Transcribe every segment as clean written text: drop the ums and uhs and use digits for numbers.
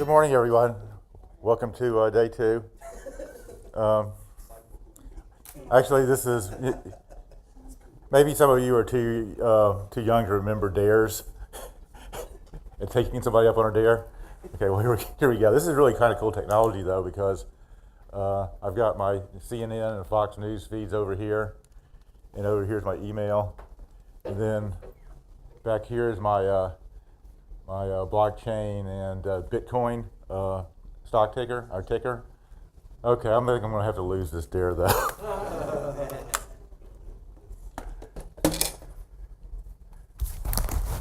Good morning, everyone. Welcome to day two. Actually, this is maybe some of you are too young to remember dares and taking somebody up on a dare. Okay, well here we go. This is really kind of cool technology though, because I've got my CNN and Fox News feeds over here, and over here's my email, and then back here is my blockchain and Bitcoin stock ticker, our ticker. Okay, I'm going to have to lose this dare though.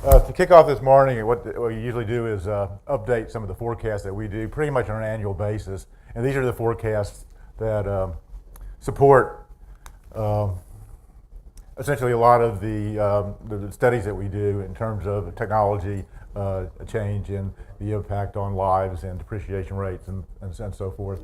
To kick off this morning, what we usually do is update some of the forecasts that we do pretty much on an annual basis. And these are the forecasts that support essentially a lot of the studies that we do in terms of technology change and the impact on lives and depreciation rates and so forth.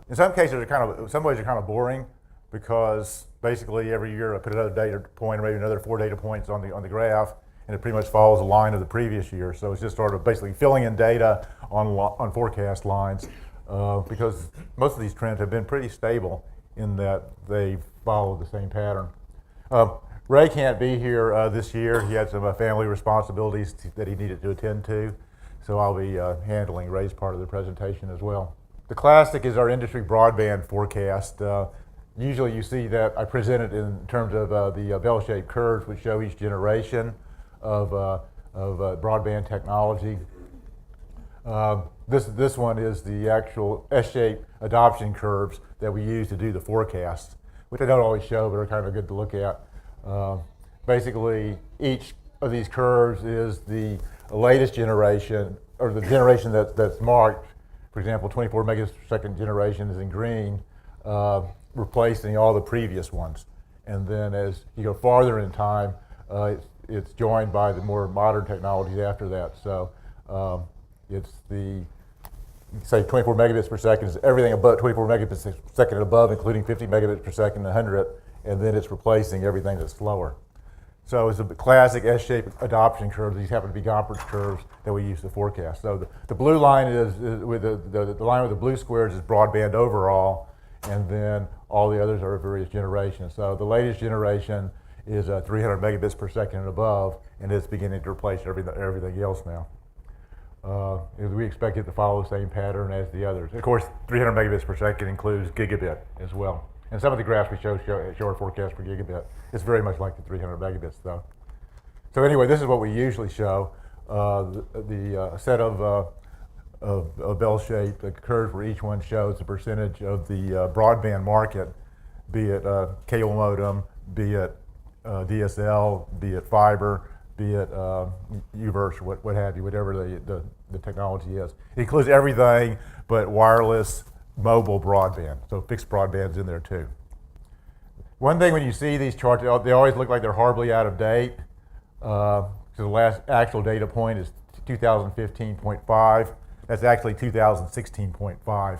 In some cases, some ways are kind of boring, because basically every year I put another data point, or maybe another 4 data points on the graph, and it pretty much follows the line of the previous year. So it's just sort of basically filling in data on forecast lines, because most of these trends have been pretty stable in that they follow the same pattern. Ray can't be here this year. He had some family responsibilities that he needed to attend to, so I'll be handling Ray's part of the presentation as well. The classic is our industry broadband forecast. Usually you see that I present it in terms of the bell-shaped curves, which show each generation of broadband technology. This one is the actual S-shaped adoption curves that we use to do the forecasts, which I don't always show, but are kind of good to look at. Basically, each of these curves is the latest generation, or the generation that's marked. For example, 24 megabits per second generation is in green, replacing all the previous ones. And then as you go farther in time, it's joined by the more modern technologies after that. So it's say 24 megabits per second is everything above 24 megabits per second and above, including 50 megabits per second and 100, and then it's replacing everything that's slower. So it's a classic S-shaped adoption curve. These happen to be Gompertz curves that we use to forecast. So the blue line is with the line with the blue squares is broadband overall, and then all the others are various generations. So the latest generation is 300 megabits per second and above, and it's beginning to replace everything else now. We expect it to follow the same pattern as the others. Of course, 300 megabits per second includes gigabit as well. And some of the graphs we show our forecast for gigabit. It's very much like the 300 megabits though. So anyway, this is what we usually show. The set of bell-shaped curves where each one shows the percentage of the broadband market, be it cable modem, be it DSL, be it fiber, be it UVerse, what have you, whatever the technology is. It includes everything but wireless mobile broadband, so fixed broadband's in there too. One thing when you see these charts, they always look like they're horribly out of date. So the last actual data point is 2015.5. That's actually 2016.5.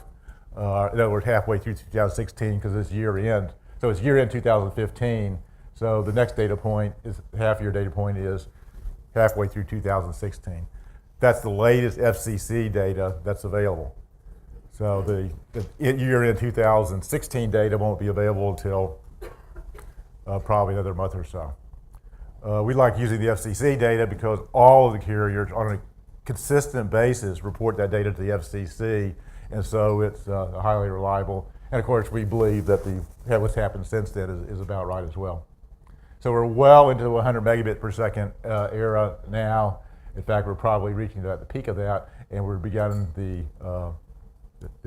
In other words, halfway through 2016, because it's year end. So it's year end 2015. So the next data point is half-year data point is halfway through 2016. That's the latest FCC data that's available. So the year-end 2016 data won't be available until probably another month or so. We like using the FCC data because all of the carriers on a consistent basis report that data to the FCC, and so it's highly reliable. And of course, we believe that what's happened since then is about right as well. So we're well into the 100 megabit per second era now. In fact, we're probably reaching the peak of that, and we're beginning the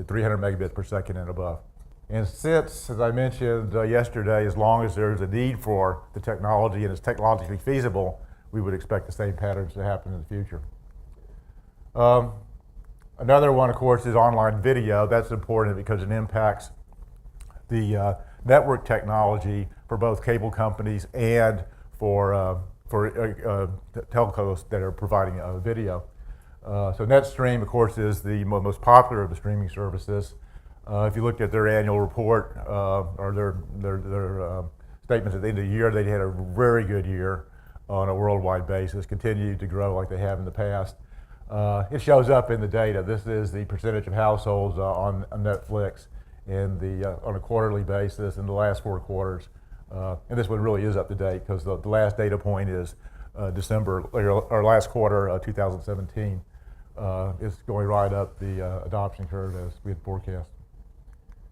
300 megabits per second and above. And since, as I mentioned yesterday, as long as there's a need for the technology and it's technologically feasible, we would expect the same patterns to happen in the future. Another one, of course, is online video. That's important because it impacts the network technology for both cable companies and for telcos that are providing video. So NetStream, of course, is the most popular of the streaming services. If you looked at their annual report or their statements at the end of the year, they had a very good year on a worldwide basis, continued to grow like they have in the past. It shows up in the data. This is the percentage of households on Netflix on a quarterly basis in the last 4 quarters. And this one really is up to date because the last data point is December, or last quarter, 2017. It's going right up the adoption curve as we had forecast.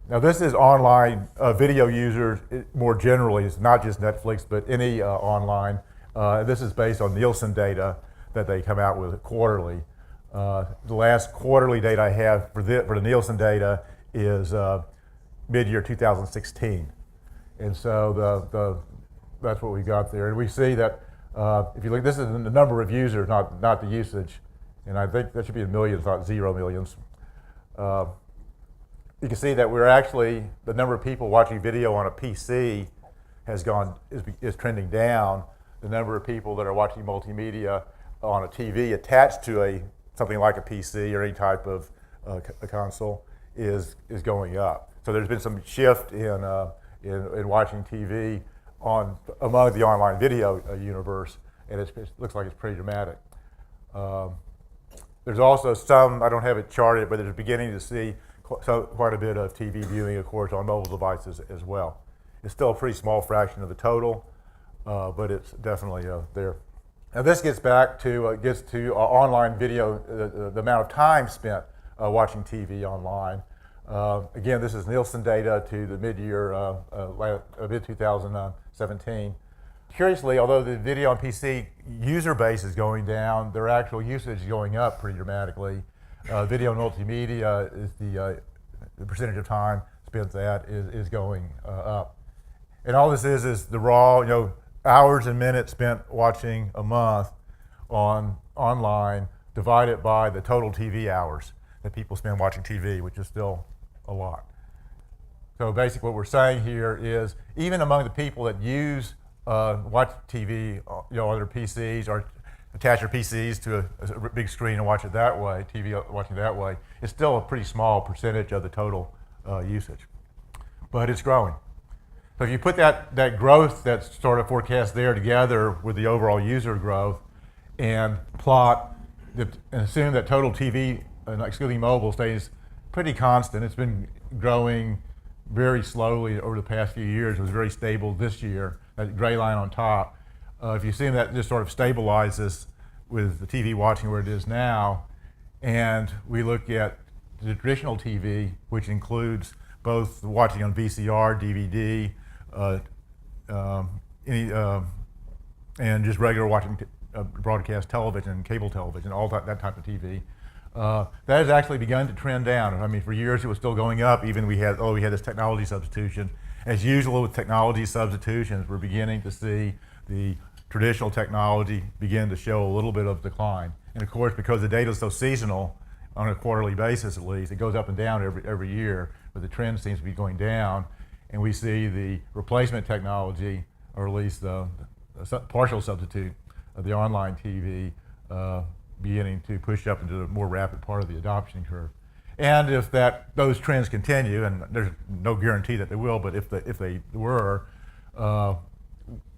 Now this is online video users more generally. It's not just Netflix, but any online. This is based on Nielsen data that they come out with quarterly. The last quarterly data I have for the Nielsen data is mid-year 2016. And so that's what we got there. And we see that if you look, this is the number of users, not the usage. And I think that should be in millions, not 0 millions. You can see that we're actually, the number of people watching video on a PC is trending down. The number of people that are watching multimedia on a TV attached to something like a PC or any type of a console is going up. So there's been some shift in watching TV among the online video universe, and it looks like it's pretty dramatic. There's also some, I don't have it charted, but there's beginning to see quite a bit of TV viewing, of course, on mobile devices as well. It's still a pretty small fraction of the total, but it's definitely there. Now this gets back to online video, the amount of time spent watching TV online. Again, this is Nielsen data to the mid-year, mid-2017. Curiously, although the video on PC user base is going down, their actual usage is going up pretty dramatically. Video and multimedia is the percentage of time spent that is going up. And all this is the raw, hours and minutes spent watching a month online divided by the total TV hours that people spend watching TV, which is still a lot. So basically what we're saying here is even among the people that watch TV on their PCs or attach their PCs to a big screen and watch it that way, TV watching that way, it's still a pretty small percentage of the total usage. But it's growing. So if you put that growth that's sort of forecast there together with the overall user growth and and assume that total TV, excluding mobile, stays pretty constant. It's been growing very slowly over the past few years. It was very stable this year, that gray line on top. If you assume that just sort of stabilizes with the TV watching where it is now, and we look at the traditional TV, which includes both watching on VCR, DVD, and just regular watching broadcast television, cable television, all that type of TV. That has actually begun to trend down. I mean, for years it was still going up, even we had this technology substitution. As usual with technology substitutions, we're beginning to see the traditional technology begin to show a little bit of decline. And of course, because the data is so seasonal, on a quarterly basis at least, it goes up and down every year, but the trend seems to be going down. And we see the replacement technology, or at least the partial substitute of the online TV, beginning to push up into the more rapid part of the adoption curve. And if those trends continue, and there's no guarantee that they will, but if they were,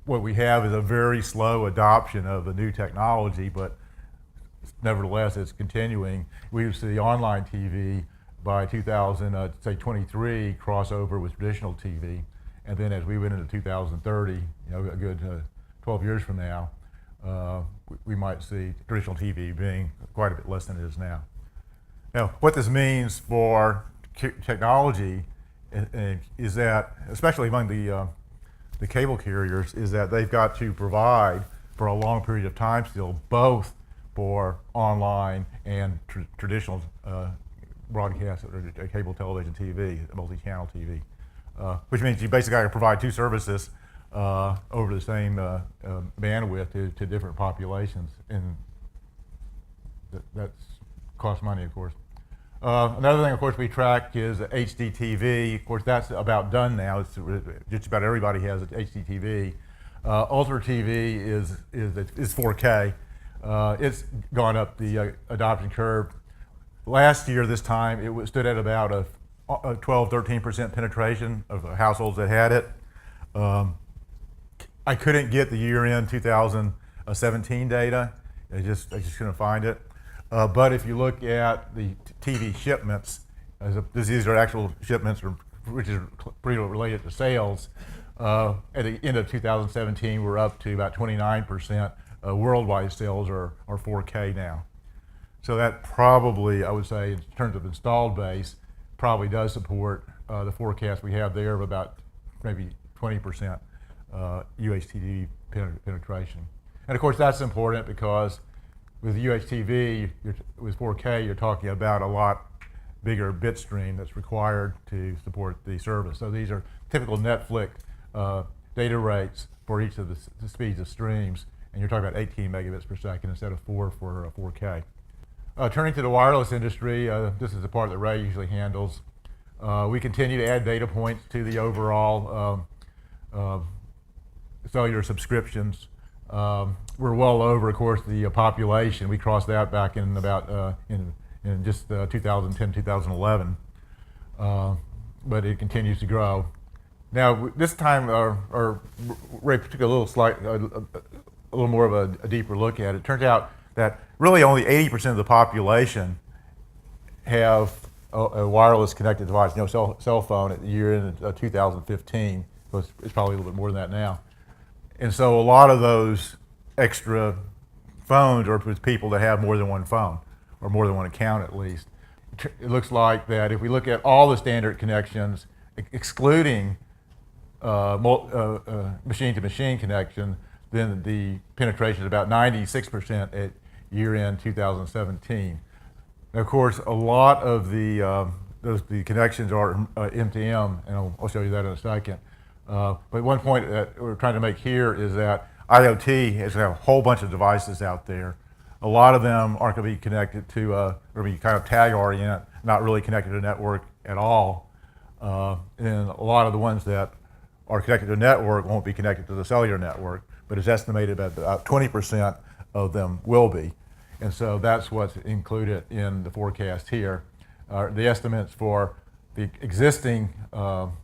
what we have is a very slow adoption of the new technology, but nevertheless it's continuing. We see online TV by 2023 crossover with traditional TV, and then as we went into 2030, a good 12 years from now, we might see traditional TV being quite a bit less than it is now. Now, what this means for technology is that, especially among the cable carriers, is that they've got to provide for a long period of time still, both for online and traditional broadcast or cable television TV, multi-channel TV, which means you basically got to provide 2 services over the same bandwidth to different populations, and that's costs money, of course. Another thing, of course, we track is HDTV. Of course, that's about done now. It's just about everybody has HDTV. Ultra TV is 4K. It's gone up the adoption curve. Last year, this time, it stood at about a 12-13% penetration of households that had it. I couldn't get the year-end 2017 data. I just couldn't find it. But if you look at the TV shipments, these are actual shipments, which is pretty related to sales. At the end of 2017, we're up to about 29%. Worldwide sales are 4K now. So that probably, I would say, in terms of installed base, probably does support the forecast we have there of about maybe 20% UHTV penetration. And of course, that's important because with UHTV, with 4K, you're talking about a lot bigger bit stream that's required to support the service. So these are typical Netflix data rates for each of the speeds of streams, and you're talking about 18 megabits per second instead of 4 for 4K. Turning to the wireless industry, this is the part that Ray usually handles. We continue to add data points to the overall cellular subscriptions. We're well over, of course, the population. We crossed that back in about in just 2010, 2011, but it continues to grow. Now, this time, Ray took a little more of a deeper look at it. It turns out that really only 80% of the population have a wireless connected device, cell phone at the year end of 2015. So it's probably a little bit more than that now. And so a lot of those extra phones are with people that have more than one phone, or more than one account at least. It looks like that if we look at all the standard connections, excluding machine-to-machine connection, then the penetration is about 96% at year-end 2017. And of course, a lot of the connections are M2M, and I'll show you that in a second. But one point that we're trying to make here is that IoT has a whole bunch of devices out there. A lot of them aren't going to be connected to, or be kind of tag-oriented, not really connected to a network at all. And a lot of the ones that are connected to a network won't be connected to the cellular network, but it's estimated that about 20% of them will be. And so that's what's included in the forecast here. The estimates for the existing cell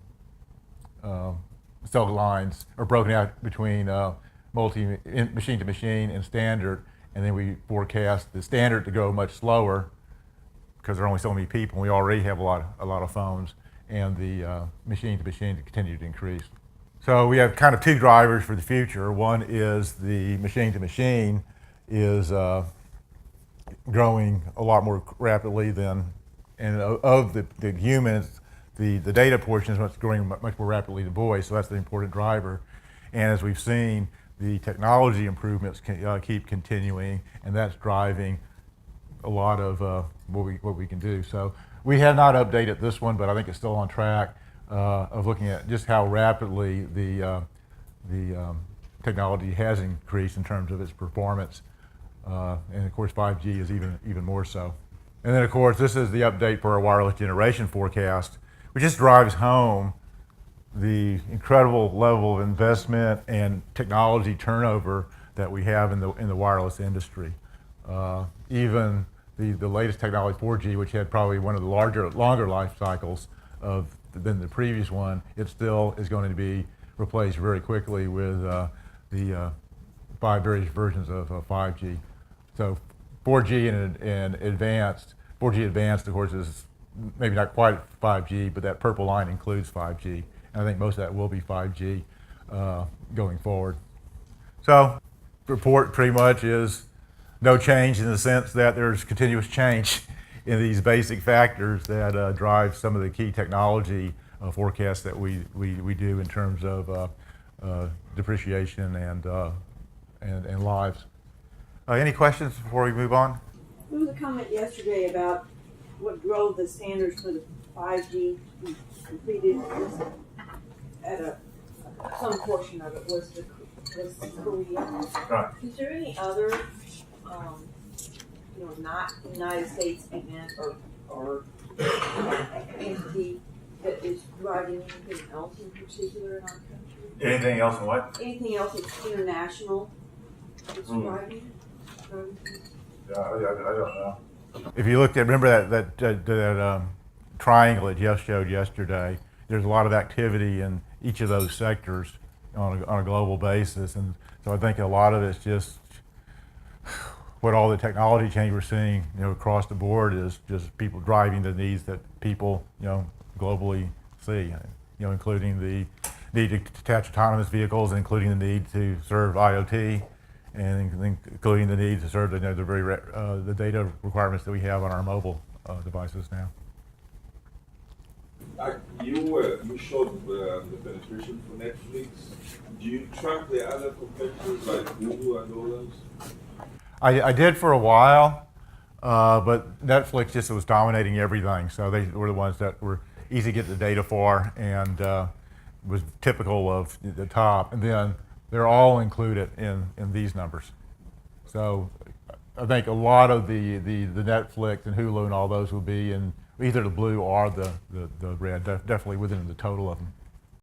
lines are broken out between machine-to-machine and standard, and then we forecast the standard to go much slower because there are only so many people, and we already have a lot of phones, and the machine-to-machine to continue to increase. So we have kind of two drivers for the future. One is the machine-to-machine is growing a lot more rapidly than, and of the humans, the data portion is growing much more rapidly than voice, so that's the important driver. And as we've seen, the technology improvements keep continuing, and that's driving a lot of what we can do. So we have not updated this one, but I think it's still on track of looking at just how rapidly the technology has increased in terms of its performance, and of course 5G is even more so. And then of course this is the update for our wireless generation forecast, which just drives home the incredible level of investment and technology turnover that we have in the wireless industry. Even the latest technology, 4G, which had probably one of the longer life cycles than the previous one, it still is going to be replaced very quickly with the various versions of 5G. So 4G and advanced, 4G advanced, of course, is maybe not quite 5G, but that purple line includes 5G. And I think most of that will be 5G going forward. So the report pretty much is no change in the sense that there's continuous change in these basic factors that drive some of the key technology forecasts that we do in terms of depreciation and lives. Any questions before we move on? There was a comment yesterday about what drove the standards for the 5G to be completed at some portion of it was Korea. Right. Is there any other, not United States event or entity that is driving anything else in particular in our country? Anything else in what? Anything else that's international that's driving? Yeah, I don't know. If you looked at, remember that triangle that Jeff showed yesterday, there's a lot of activity in each of those sectors on a global basis, and so I think a lot of it's just what all the technology change we're seeing, across the board is just people driving the needs that people, globally see, including the need to attach autonomous vehicles, including the need to serve IoT, and including the need to serve the data requirements that we have on our mobile devices now. You showed the penetration for Netflix. Do you track the other competitors like Google and others? I did for a while, but Netflix just was dominating everything. So they were the ones that were easy to get the data for, and was typical of the top. And then they're all included in these numbers. So I think a lot of the Netflix and Hulu and all those will be in either the blue or the red, definitely within the total of them.